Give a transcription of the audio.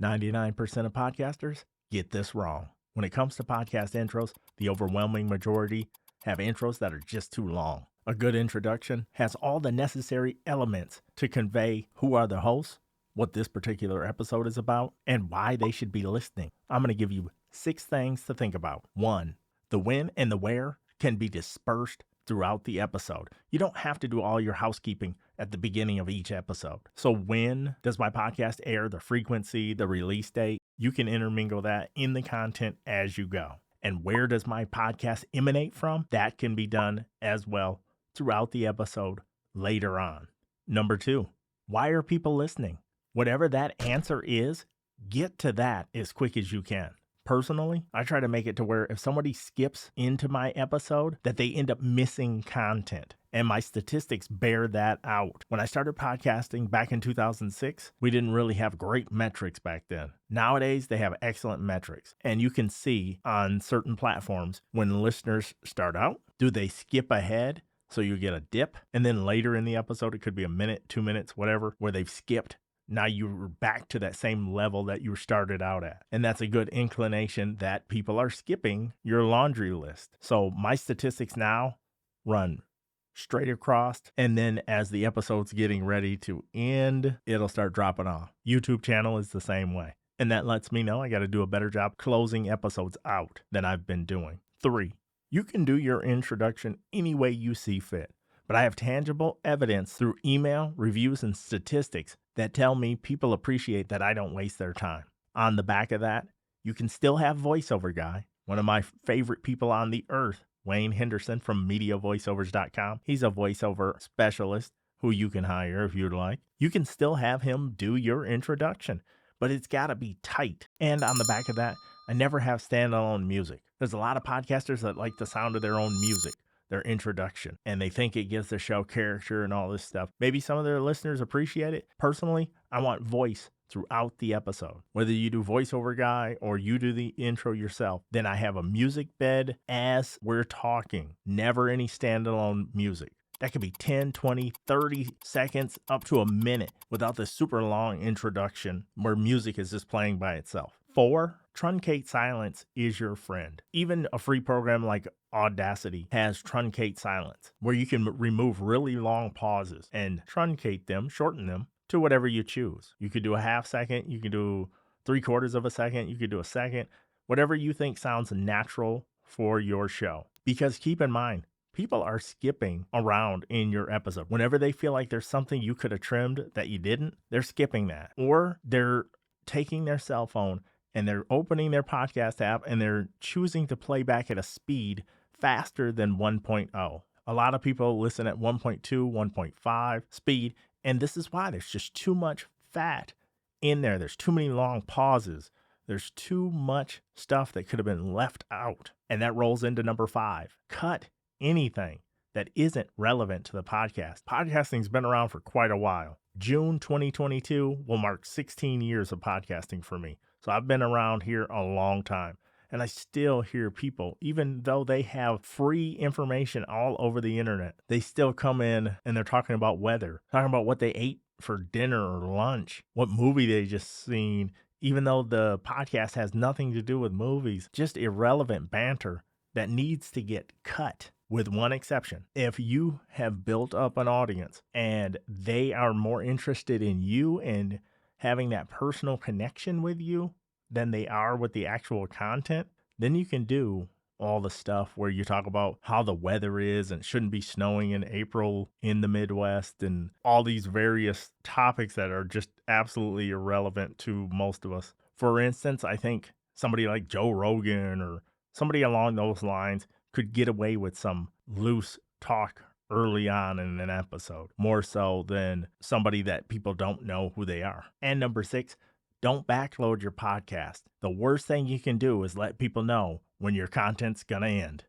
99% of podcasters get this wrong. When it comes to podcast intros, the overwhelming majority have intros that are just too long. A good introduction has all the necessary elements to convey who are the hosts, what this particular episode is about, and why they should be listening. I'm going to give you 6 things to think about. 1, the when and the where can be dispersed throughout the episode. You don't have to do all your housekeeping at the beginning of each episode. So when does my podcast air, the frequency, the release date? You can intermingle that in the content as you go. And where does my podcast emanate from? That can be done as well throughout the episode later on. Number 2, why are people listening? Whatever that answer is, get to that as quick as you can. Personally, I try to make it to where if somebody skips into my episode, that they end up missing content. And my statistics bear that out. When I started podcasting back in 2006, we didn't really have great metrics back then. Nowadays, they have excellent metrics. And you can see on certain platforms when listeners start out, do they skip ahead? So you get a dip. And then later in the episode, it could be a minute, 2 minutes, whatever, where they've skipped. Now you're back to that same level that you started out at. And that's a good inclination that people are skipping your laundry list. So my statistics now run straight across. And then as the episode's getting ready to end, it'll start dropping off. YouTube channel is the same way. And that lets me know I got to do a better job closing episodes out than I've been doing. 3, you can do your introduction any way you see fit. But I have tangible evidence through email, reviews, and statistics that tell me people appreciate that I don't waste their time. On the back of that, you can still have voiceover guy, one of my favorite people on the earth, Wayne Henderson from MediaVoiceovers.com. He's a voiceover specialist who you can hire if you'd like. You can still have him do your introduction, but it's got to be tight. And on the back of that, I never have standalone music. There's a lot of podcasters that like the sound of their own music, their introduction, and they think it gives the show character and all this stuff. Maybe some of their listeners appreciate it. Personally, I want voice throughout the episode. Whether you do voiceover guy or you do the intro yourself, then I have a music bed as we're talking. Never any standalone music. That could be 10, 20, 30 seconds up to a minute without the super long introduction where music is just playing by itself. 4, truncate silence is your friend. Even a free program like Audacity has truncate silence, where you can remove really long pauses and truncate them, shorten them to whatever you choose. You could do a half second, you could do 3/4 of a second, you could do a second, whatever you think sounds natural for your show. Because keep in mind, people are skipping around in your episode. Whenever they feel like there's something you could have trimmed that you didn't, they're skipping that. Or they're taking their cell phone and they're opening their podcast app and they're choosing to play back at a speed faster than 1.0. A lot of people listen at 1.2, 1.5 speed, and this is why there's just too much fat in there. There's too many long pauses. There's too much stuff that could have been left out. And that rolls into number 5. Cut anything that isn't relevant to the podcast. Podcasting's been around for quite a while. June 2022 will mark 16 years of podcasting for me. So I've been around here a long time. And I still hear people, even though they have free information all over the internet, they still come in and they're talking about weather, talking about what they ate for dinner or lunch, what movie they just seen, even though the podcast has nothing to do with movies, just irrelevant banter that needs to get cut. With one exception. If you have built up an audience and they are more interested in you and having that personal connection with you than they are with the actual content, then you can do all the stuff where you talk about how the weather is and it shouldn't be snowing in April in the Midwest and all these various topics that are just absolutely irrelevant to most of us. For instance, I think somebody like Joe Rogan or somebody along those lines could get away with some loose talk early on in an episode, more so than somebody that people don't know who they are. And number 6, don't backload your podcast. The worst thing you can do is let people know when your content's gonna end.